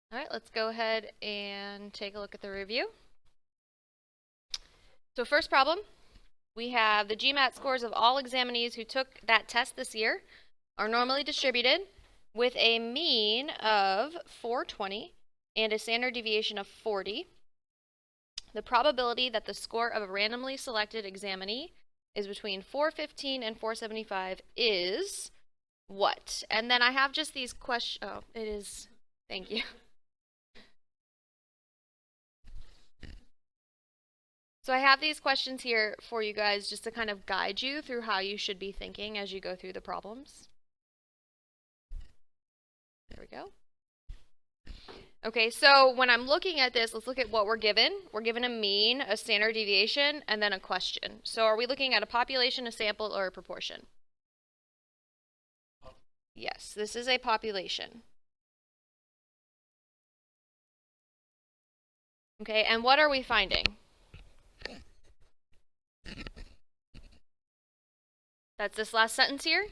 All right, let's go ahead and take a look at the review. So first problem, we have the GMAT scores of all examinees who took that test this year are normally distributed with a mean of 420 and a standard deviation of 40. The probability that the score of a randomly selected examinee is between 415 and 475 is what? And then I have just these questions. Oh, it is. Thank you. So I have these questions here for you guys just to kind of guide you through how you should be thinking as you go through the problems. There we go. Okay, so when I'm looking at this, let's look at what we're given. We're given a mean, a standard deviation, and then a question. So are we looking at a population, a sample, or a proportion? Yes, this is a population. Okay, and what are we finding? That's this last sentence here.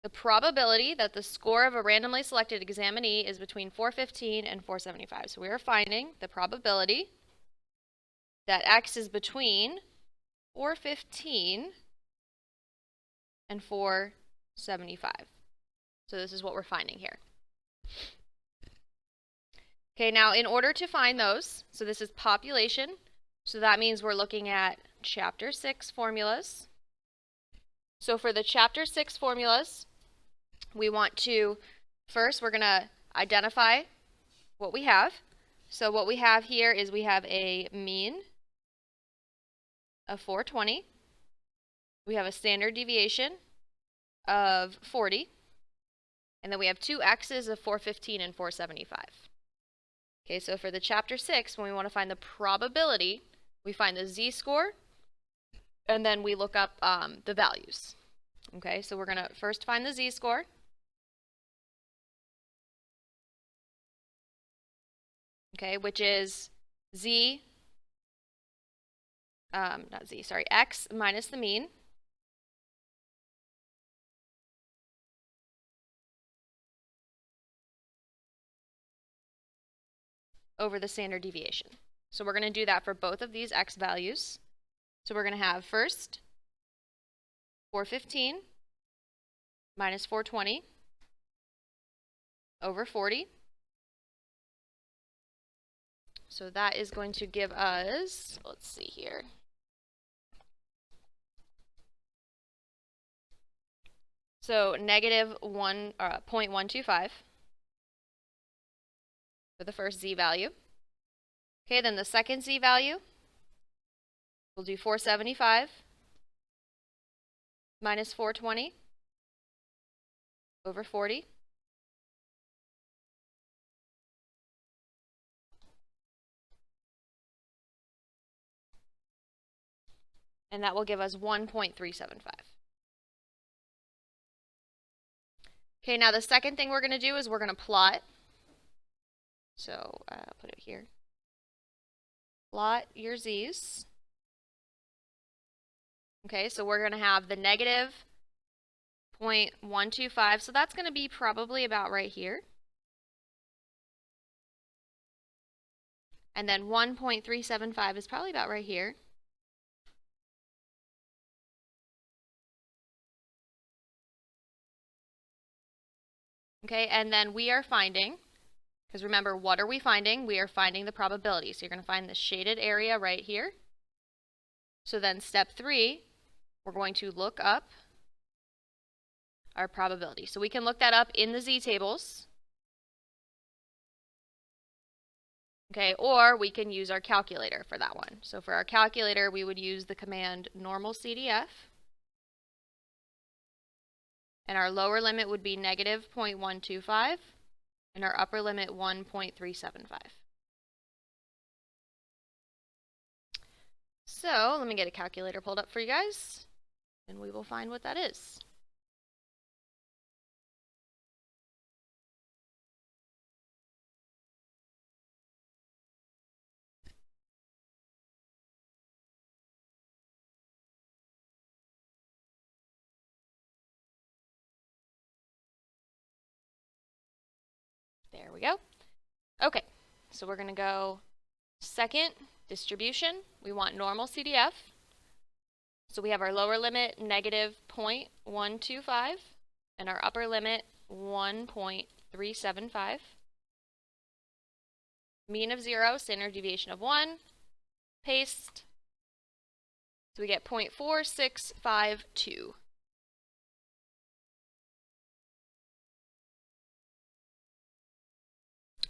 The probability that the score of a randomly selected examinee is between 415 and 475. So we are finding the probability that X is between 415 and 475. So this is what we're finding here. Okay, now in order to find those, so this is population, so that means we're looking at Chapter 6 formulas. So for the Chapter 6 formulas, we want to, first we're going to identify what we have. So what we have here is we have a mean of 420. We have a standard deviation of 40. And then we have two x's of 415 and 475. Okay, so for the Chapter 6, when we want to find the probability, we find the z-score, and then we look up the values. Okay, so we're going to first find the z-score. Okay, which is x minus the mean over the standard deviation. So we're going to do that for both of these x values. So we're going to have first 415 minus 420 over 40. So that is going to give us, let's see here. So negative 0.125 for the first z value. Okay, then the second z value, we'll do 475 minus 420 over 40. And that will give us 1.375. Okay, now the second thing we're going to do is we're going to plot. So put it here. Plot your z's. Okay, so we're going to have the negative 0.125. So that's going to be probably about right here. And then 1.375 is probably about right here. Okay, and then we are finding, because remember, what are we finding? We are finding the probability. So you're going to find the shaded area right here. So then step 3, we're going to look up our probability. So we can look that up in the z-tables. Okay, or we can use our calculator for that one. So for our calculator, we would use the command normal CDF. And our lower limit would be negative 0.125, and our upper limit 1.375. So let me get a calculator pulled up for you guys, and we will find what that is. There we go. Okay, so we're going to go second, distribution. We want normal CDF. So we have our lower limit negative 0.125 and our upper limit 1.375. Mean of 0, standard deviation of 1. Paste. So we get 0.4652.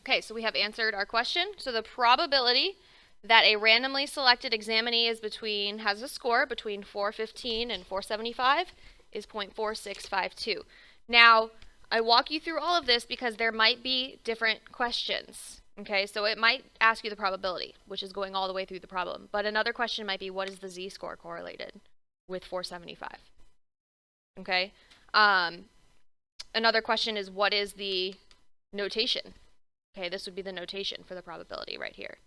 Okay, so we have answered our question. So the probability that a randomly selected examinee has a score between 415 and 475 is 0.4652. Now, I walk you through all of this because there might be different questions. Okay, so it might ask you the probability, which is going all the way through the problem. But another question might be, what is the z-score correlated with 475? Okay, another question is, what is the notation? Okay, this would be the notation for the probability right here.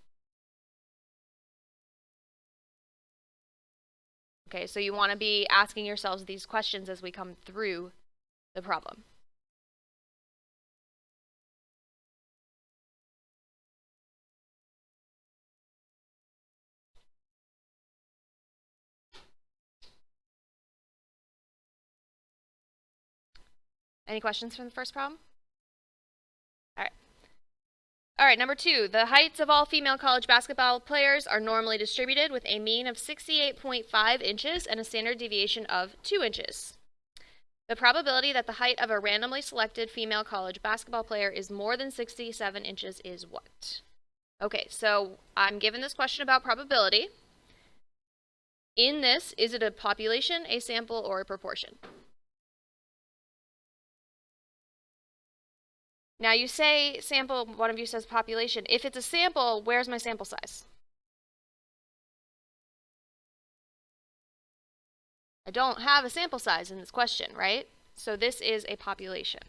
Okay, so you want to be asking yourselves these questions as we come through the problem. Any questions from the first problem? All right. All right, number 2. The heights of all female college basketball players are normally distributed with a mean of 68.5 inches and a standard deviation of 2 inches. The probability that the height of a randomly selected female college basketball player is more than 67 inches is what? Okay, so I'm given this question about probability. In this, is it a population, a sample, or a proportion? Now you say sample, one of you says population. If it's a sample, where's my sample size? I don't have a sample size in this question, right? So this is a population.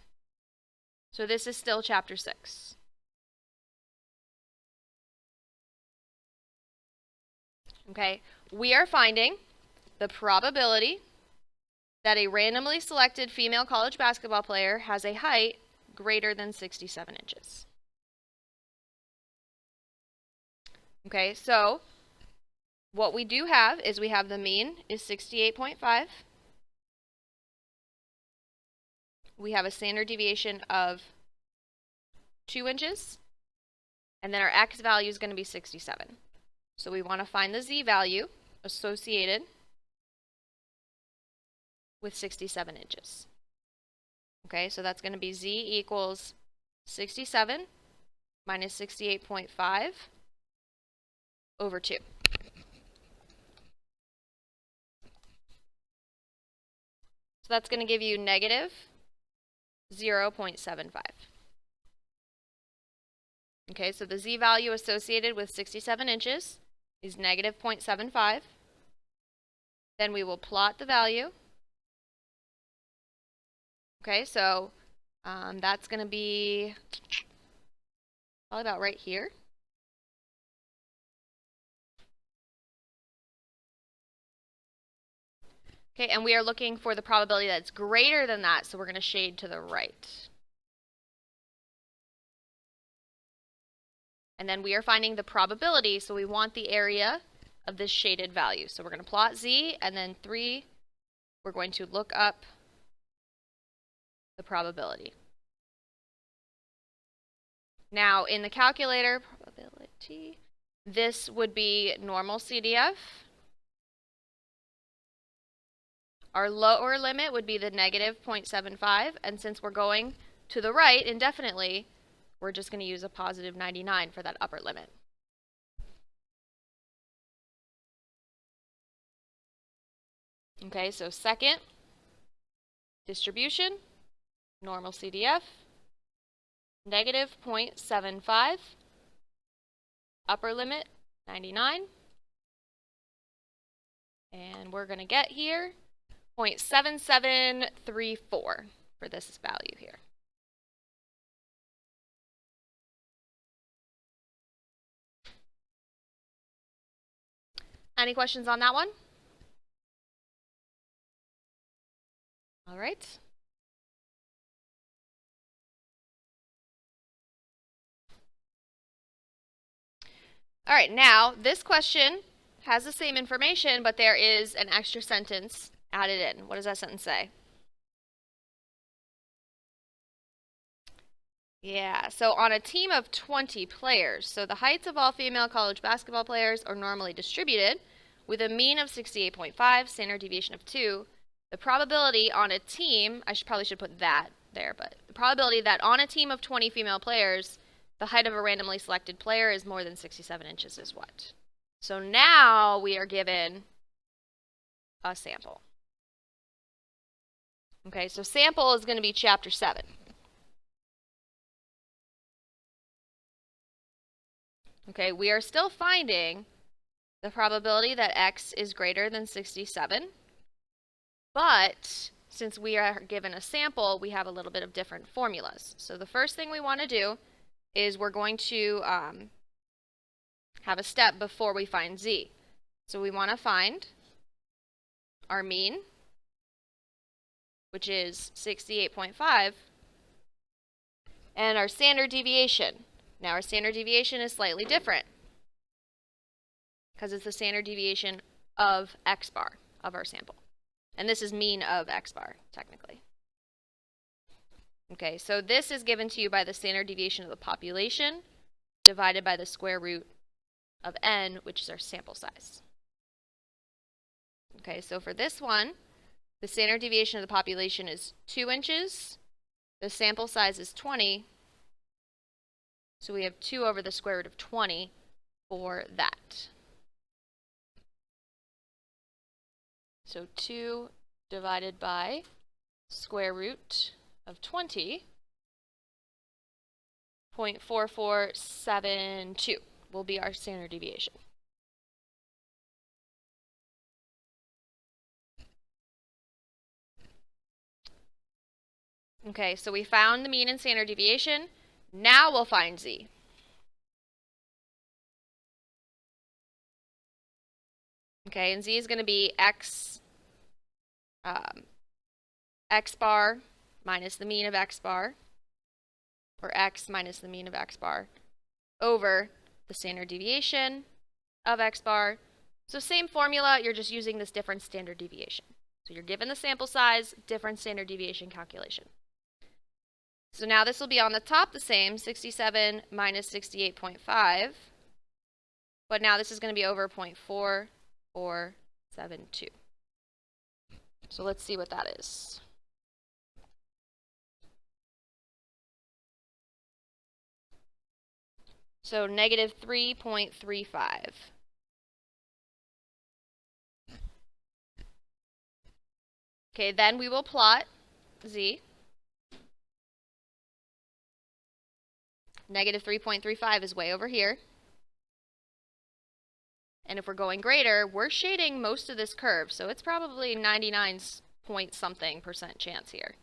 So this is still chapter 6. Okay, we are finding the probability that a randomly selected female college basketball player has a height greater than 67 inches. Okay, so what we do have is we have the mean is 68.5. We have a standard deviation of 2 inches. And then our x value is going to be 67. So we want to find the z value associated with 67 inches. Okay, so that's going to be z equals 67 minus 68.5 over 2. So that's going to give you negative 0.75. Okay, so the z value associated with 67 inches is negative 0.75. Then we will plot the value. Okay, so that's going to be probably about right here. Okay, and we are looking for the probability that's greater than that, so we're going to shade to the right. And then we are finding the probability, so we want the area of this shaded value. So we're going to plot z, and then 3, we're going to look up the probability. Now, in the calculator, probability, this would be normal CDF. Our lower limit would be the negative 0.75, and since we're going to the right indefinitely, we're just going to use a positive 99 for that upper limit. Okay, so second, distribution, normal CDF, negative 0.75, upper limit 99, and we're going to get here 0.7734 for this value here. Any questions on that one? All right. All right, now this question has the same information, but there is an extra sentence added in. What does that sentence say? Yeah, so on a team of 20 players, so the heights of all female college basketball players are normally distributed with a mean of 68.5, standard deviation of 2. The probability on a team, probably should put that there, but the probability that on a team of 20 female players, the height of a randomly selected player is more than 67 inches is what? So now we are given a sample. Okay, so sample is going to be chapter 7. Okay, we are still finding the probability that x is greater than 67, but since we are given a sample, we have a little bit of different formulas. So the first thing we want to do is we're going to have a step before we find z. So we want to find our mean, which is 68.5, and our standard deviation. Now our standard deviation is slightly different because it's the standard deviation of x bar of our sample. And this is mean of x bar, technically. Okay, so this is given to you by the standard deviation of the population divided by the square root of n, which is our sample size. Okay, so for this one, the standard deviation of the population is 2 inches. The sample size is 20. So we have 2 over the square root of 20 for that. So 2 divided by square root of 20, 0.4472 will be our standard deviation. Okay, so we found the mean and standard deviation. Now we'll find z. Okay, and z is going to be x bar minus the mean of x bar, or x minus the mean of x bar, over the standard deviation of x bar. So same formula, you're just using this different standard deviation. So you're given the sample size, different standard deviation calculation. So now this will be on the top the same, 67 minus 68.5, but now this is going to be over 0.4472. So let's see what that is. So negative 3.35. Okay, then we will plot z. Negative 3.35 is way over here. And if we're going greater, we're shading most of this curve, so it's probably 99 point something % chance here.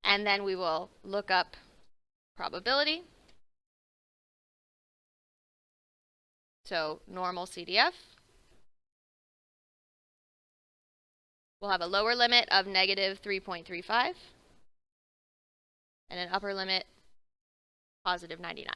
And then we will look up probability. So normal CDF. We'll have a lower limit of negative 3.35 and an upper limit positive 99.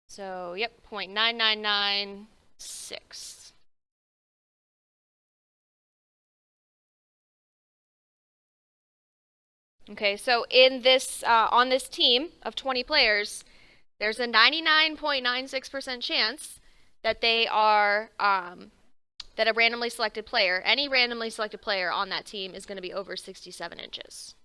So, yep, 0.9996. Okay, so in this on this team of 20 players, there's a 99.96% chance that they are that a randomly selected player, any randomly selected player on that team, is going to be over 67 inches.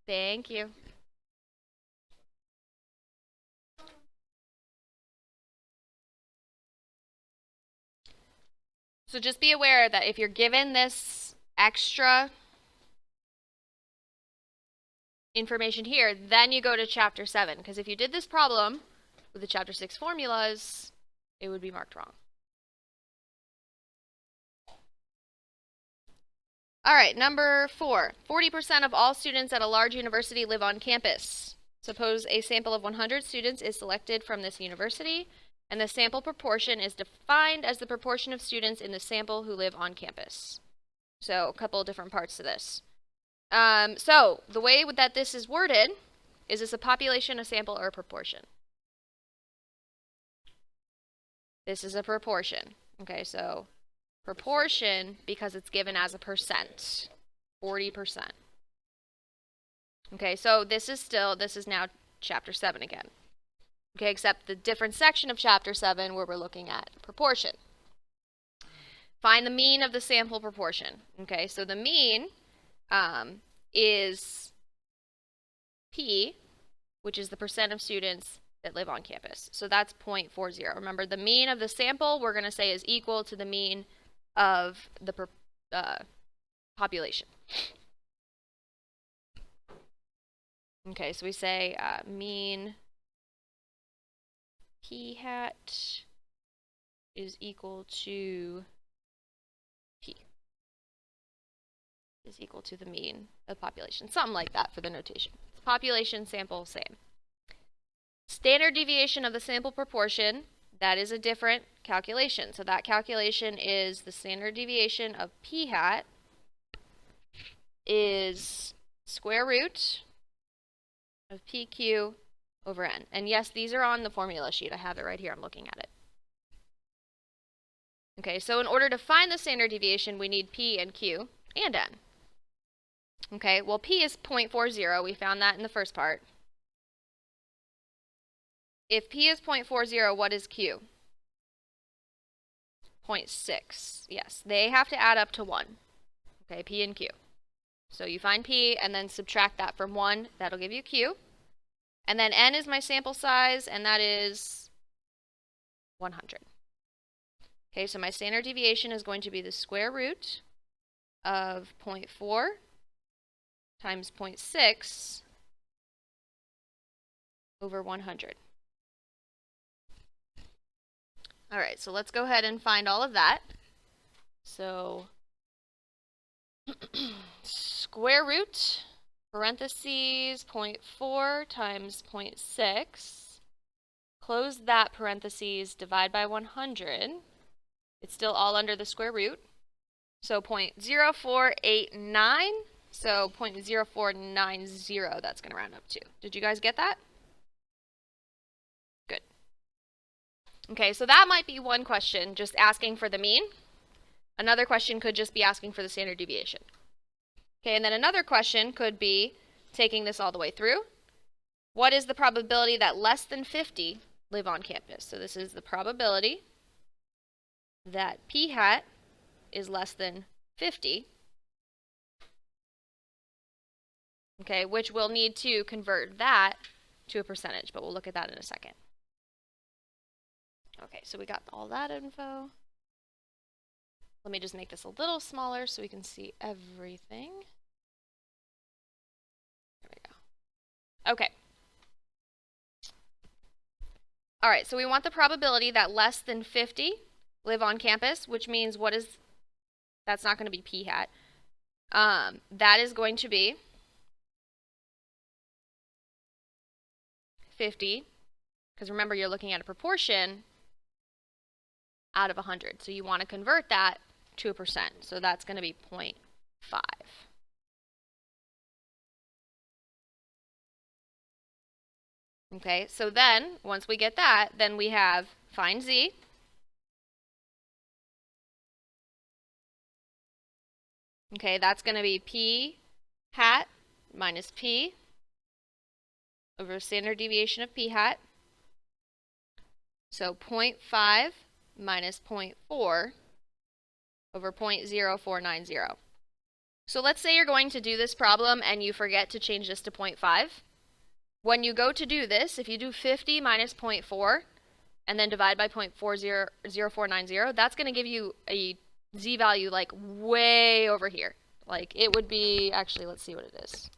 Thank you. So just be aware that if you're given this extra information here, then you go to chapter 7. Because if you did this problem with the chapter 6 formulas, it would be marked wrong. All right, number 4. 40% of all students at a large university live on campus. Suppose a sample of 100 students is selected from this university, and the sample proportion is defined as the proportion of students in the sample who live on campus. So a couple of different parts to this. So the way that this is worded, is this a population, a sample, or a proportion? This is a proportion. Okay, so proportion because it's given as a percent, 40%. Okay, so this is now chapter 7 again. Okay, except the different section of chapter 7 where we're looking at proportion. Find the mean of the sample proportion. Okay, so the mean is P, which is the percent of students that live on campus. So that's 0.40. Remember, the mean of the sample we're going to say is equal to the mean of the population. Okay, so we say mean P hat is equal to P is equal to the mean of the population. Something like that for the notation. Population, sample, same. Standard deviation of the sample proportion, that is a different calculation. So that calculation is the standard deviation of P hat is square root of PQ over N. And yes, these are on the formula sheet. I have it right here. I'm looking at it. Okay, so in order to find the standard deviation, we need P and Q and N. Okay, well, P is 0.40. We found that in the first part. If P is 0.40, what is Q? 0.6. Yes, they have to add up to 1. Okay, P and Q. So you find P and then subtract that from 1. That'll give you Q. And then N is my sample size, and that is 100. Okay, so my standard deviation is going to be the square root of 0.4 times 0.6 over 100. All right, so let's go ahead and find all of that. So square root, parentheses, 0.4 times 0.6, close that parentheses, divide by 100. It's still all under the square root. So 0.0489, so 0.0490, that's going to round up to. Did you guys get that? Good. Okay, so that might be one question, just asking for the mean. Another question could just be asking for the standard deviation. Okay, and then another question could be taking this all the way through. What is the probability that less than 50 live on campus? So this is the probability that P hat is less than 50. Okay, which we'll need to convert that to a percentage, but we'll look at that in a second. Okay, so we got all that info. Let me just make this a little smaller so we can see everything. There we go. Okay. All right, so we want the probability that less than 50 live on campus, which means that's not going to be P hat. That is going to be 50, because remember you're looking at a proportion out of 100. So you want to convert that to a percent. So that's going to be 0.5. Okay, so then once we get that, then we have find Z. Okay, that's going to be P hat minus P over standard deviation of P hat. So 0.5 minus 0.4 over 0.0490. So let's say you're going to do this problem and you forget to change this to 0.5. When you go to do this, if you do 50 minus 0.4 and then divide by 0.0490, that's going to give you a Z value like way over here. Like it would be, actually, let's see what it is.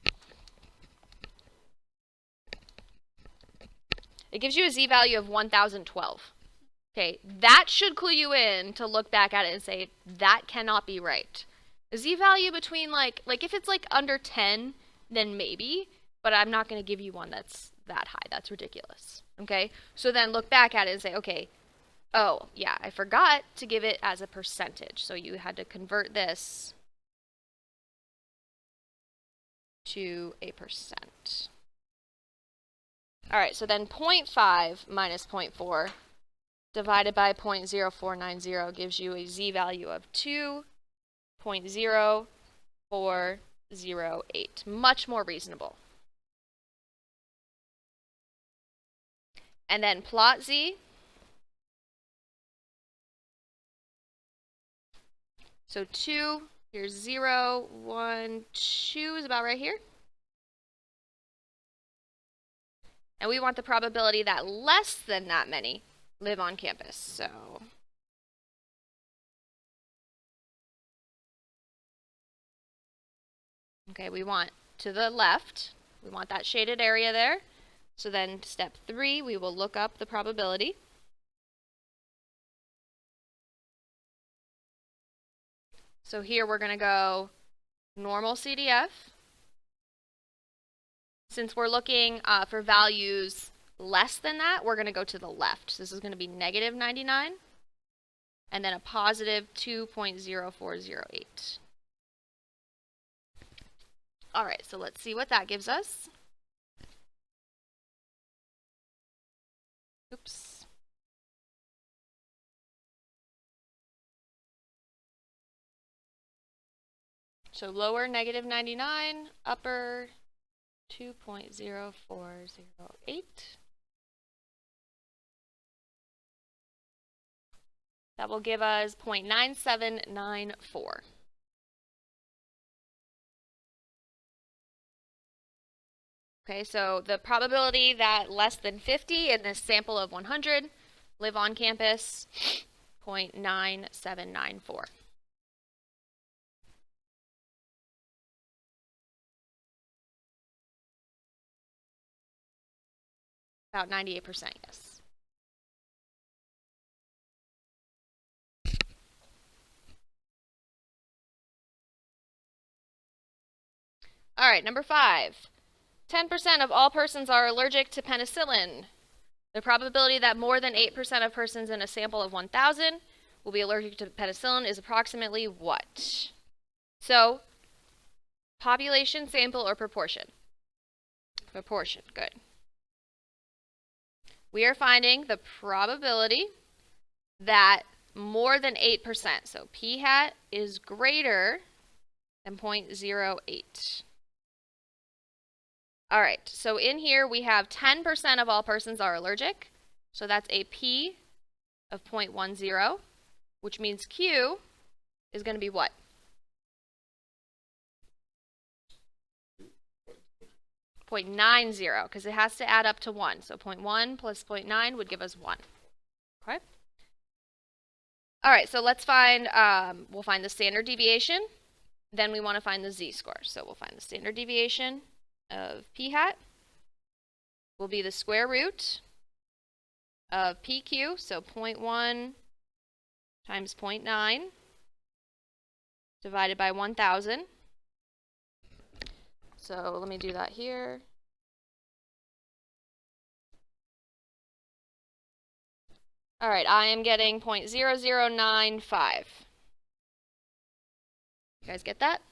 It gives you a z-value of 1012. Okay, that should clue you in to look back at it and say, that cannot be right. A z-value between like if it's like under 10, then maybe, but I'm not going to give you one that's that high. That's ridiculous. Okay, so then look back at it and say, okay, oh, yeah, I forgot to give it as a percentage. So you had to convert this to a percent. All right, so then 0.5 minus 0.4 divided by 0.0490 gives you a z-value of 2.0408. Much more reasonable. And then plot z. So 2, here's 0, 1, 2 is about right here. And we want the probability that less than that many live on campus. So okay, we want to the left. We want that shaded area there. So then step 3, we will look up the probability. So here we're going to go normal CDF. Since we're looking for values less than that, we're going to go to the left. So this is going to be negative 99 and then a positive 2.0408. All right, so let's see what that gives us. Oops. So lower negative 99, upper 2.0408. That will give us 0.9794. Okay, so the probability that less than 50 in this sample of 100 live on campus, 0.9794. About 98%, yes. All right, number 5. 10% of all persons are allergic to penicillin. The probability that more than 8% of persons in a sample of 1,000 will be allergic to penicillin is approximately what? So, population, sample, or proportion? Proportion, good. We are finding the probability that more than 8%, so p hat is greater than 0.08. All right, so in here we have 10% of all persons are allergic. So that's a p of 0.10, which means q is going to be what? 0.90, because it has to add up to 1. So 0.1 plus 0.9 would give us 1. Okay? All right, so let's find, we'll find the standard deviation. Then we want to find the z-score. So we'll find the standard deviation of p hat will be the square root of pq, so 0.1 times 0.9 divided by 1,000. So let me do that here. All right, I am getting 0.0095. You guys get that?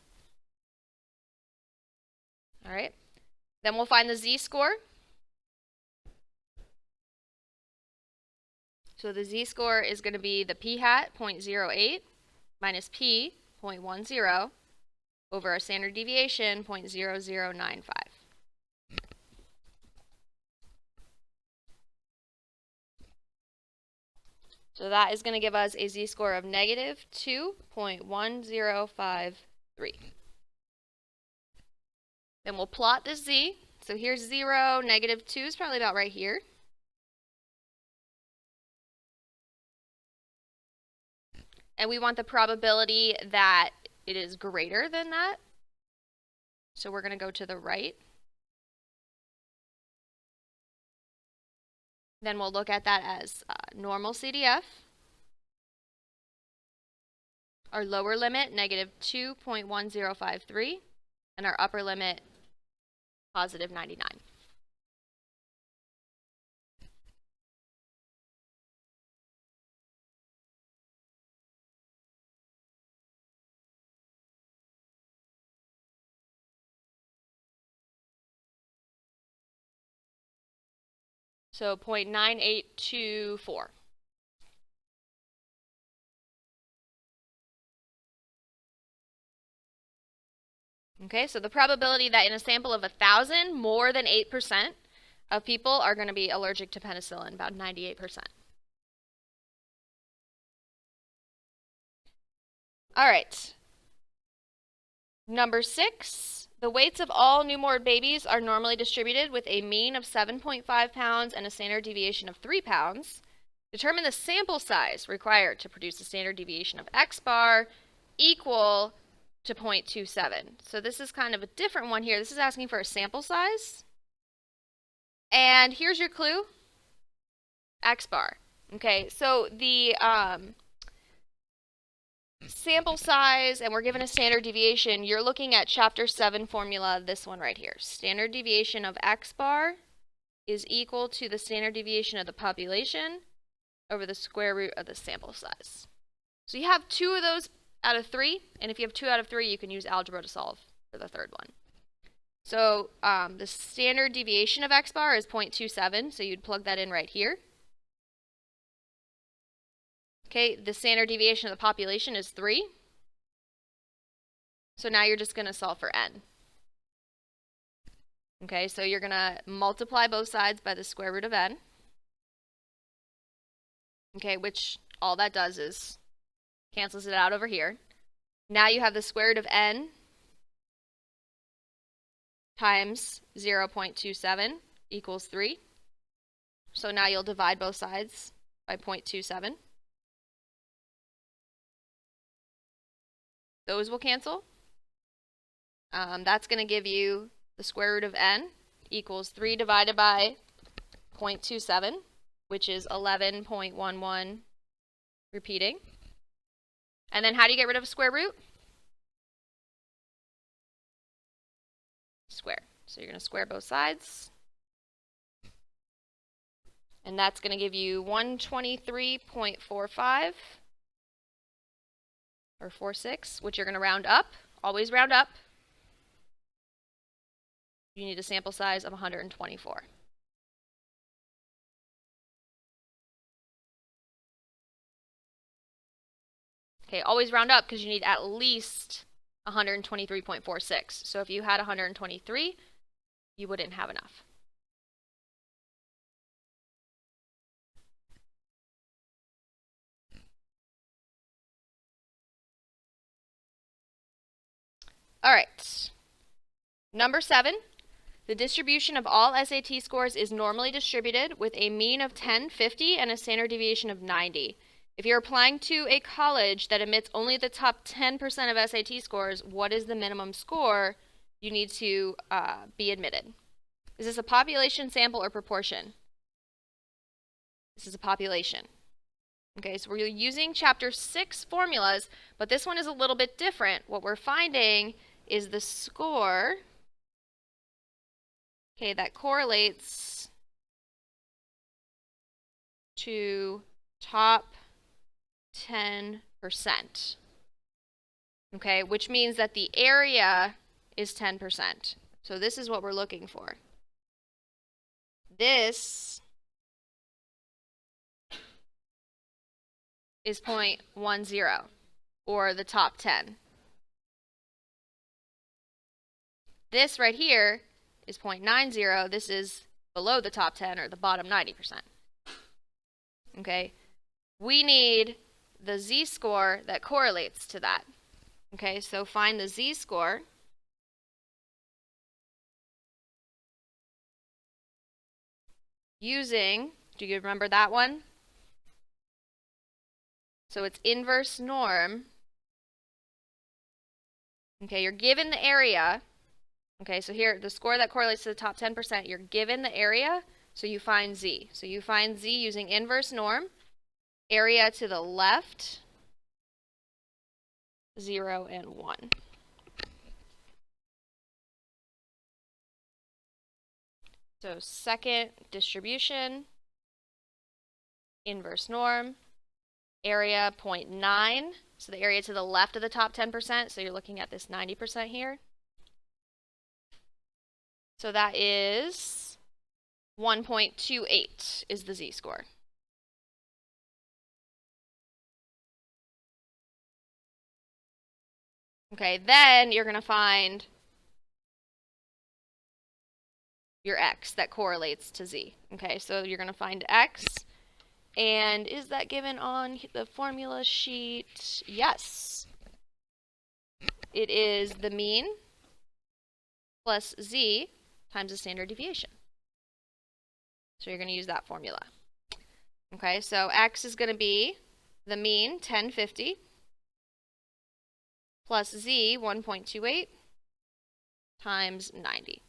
All right. Then we'll find the z-score. So the z-score is going to be the p hat, 0.08, minus p, 0.10, over our standard deviation, 0.0095. So that is going to give us a z-score of negative 2.1053. Then we'll plot this z. So here's 0, negative 2 is probably about right here. And we want the probability that it is greater than that. So we're going to go to the right. Then we'll look at that as normal CDF. Our lower limit, negative 2.1053, and our upper limit, positive 99. So 0.9824. Okay, so the probability that in a sample of 1,000, more than 8% of people are going to be allergic to penicillin, about 98%. All right. Number 6, the weights of all newborn babies are normally distributed with a mean of 7.5 pounds and a standard deviation of 3 pounds. Determine the sample size required to produce a standard deviation of X bar equal to 0.27. So this is kind of a different one here. This is asking for a sample size. And here's your clue, X bar. Okay, so the sample size, and we're given a standard deviation, you're looking at chapter 7 formula, this one right here. Standard deviation of X bar is equal to the standard deviation of the population over the square root of the sample size. So you have 2 of those out of 3, and if you have 2 out of 3, you can use algebra to solve for the third one. So the standard deviation of X bar is 0.27, so you'd plug that in right here. Okay, the standard deviation of the population is 3. So now you're just going to solve for n. Okay, so you're going to multiply both sides by the square root of n. Okay, which all that does is cancels it out over here. Now you have the square root of n times 0.27 equals 3. So now you'll divide both sides by 0.27. Those will cancel. That's going to give you the square root of n equals 3 divided by 0.27, which is 11.11 repeating. And then how do you get rid of a square root? Square. So you're going to square both sides. And that's going to give you 123.45 or 46, which you're going to round up. Always round up. You need a sample size of 124. Okay, always round up because you need at least 123.46. So if you had 123, you wouldn't have enough. All right. Number 7, the distribution of all SAT scores is normally distributed with a mean of 10, 50, and a standard deviation of 90. If you're applying to a college that admits only the top 10% of SAT scores, what is the minimum score you need to be admitted? Is this a population, sample, or proportion? This is a population. Okay, so we're using chapter 6 formulas, but this one is a little bit different. What we're finding is the score, okay, that correlates to top 10%. Okay, which means that the area is 10%. So this is what we're looking for. This is 0.10, or the top 10. This right here is 0.90. This is below the top 10, or the bottom 90%. Okay, we need the z-score that correlates to that. Okay, so find the z-score. Using, do you remember that one? So it's inverse norm. Okay, you're given the area. Okay, so here, the score that correlates to the top 10%, you're given the area. So you find z. So you find z using inverse norm. Area to the left, 0 and 1. So second distribution, inverse norm, area 0.9. So the area to the left of the top 10%. So you're looking at this 90% here. So that is 1.28 is the z-score. Okay, then you're going to find your x that correlates to z. Okay, so you're going to find x. And is that given on the formula sheet? Yes. It is the mean plus z times the standard deviation. So you're going to use that formula. Okay, so x is going to be the mean, 1050, plus z, 1.28, times 90.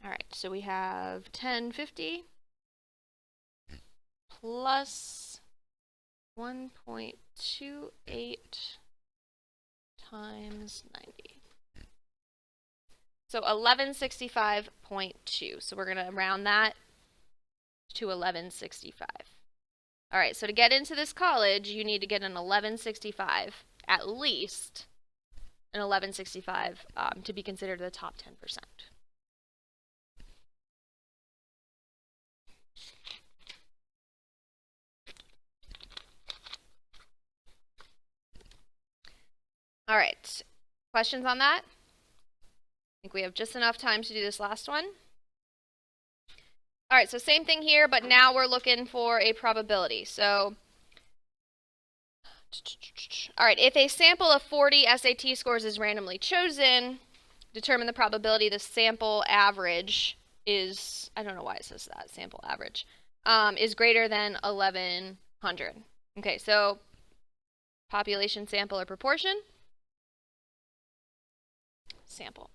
All right, so we have 1050 plus 1.28 times 90. So 1165.2. So we're going to round that to 1165. All right, so to get into this college, you need to get an 1165, at least an 1165 to be considered the top 10%. All right, questions on that? I think we have just enough time to do this last one. All right, so same thing here, but now we're looking for a probability. So, all right, if a sample of 40 SAT scores is randomly chosen, determine the probability the sample average is, I don't know why it says that, sample average, is greater than 1100. Okay, so population, sample, or proportion? Sample.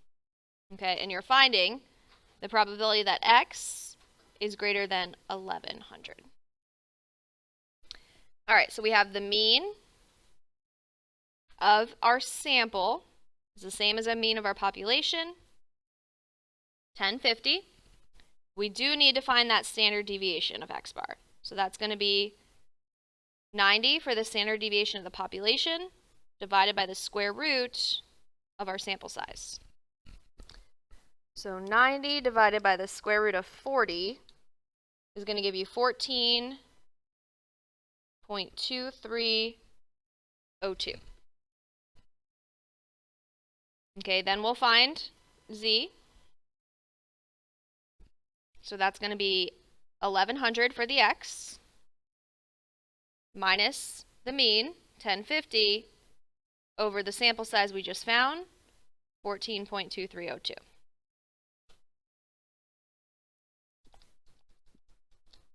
Okay, and you're finding the probability that x is greater than 1100. All right, so we have the mean of our sample is the same as a mean of our population, 1050. We do need to find that standard deviation of x bar. So that's going to be 90 for the standard deviation of the population divided by the square root of our sample size. So 90 divided by the square root of 40 is going to give you 14.2302. Okay, then we'll find z. So that's going to be 1100 for the x minus the mean, 1050, over the sample size we just found, 14.2302.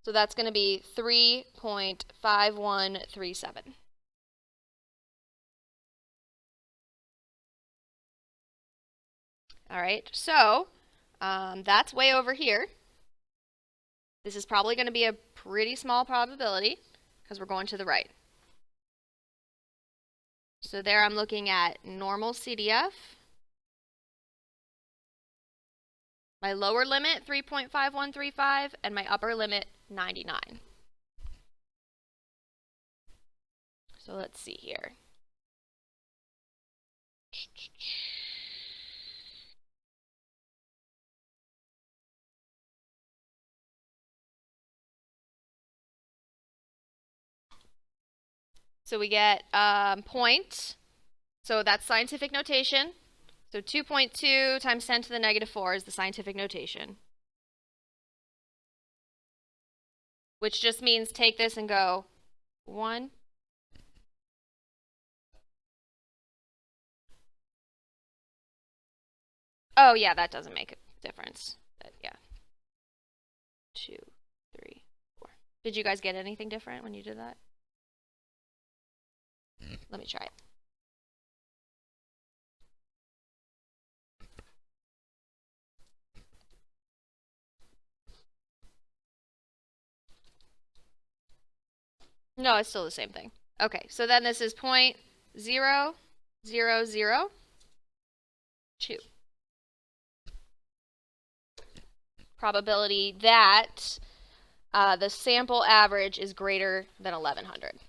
So that's going to be 3.5137. All right, so that's way over here. This is probably going to be a pretty small probability because we're going to the right. So there I'm looking at normal CDF. My lower limit, 3.5135, and my upper limit, 99. So let's see here. So we get point. So that's scientific notation. So 2.2 times 10 to the negative 4 is the scientific notation. Which just means take this and go 1. Oh, yeah, that doesn't make a difference. But yeah. 2, 3, 4. Did you guys get anything different when you did that? Let me try it. No, it's still the same thing. Okay, so then this is 0.0002. Probability that the sample average is greater than 1100.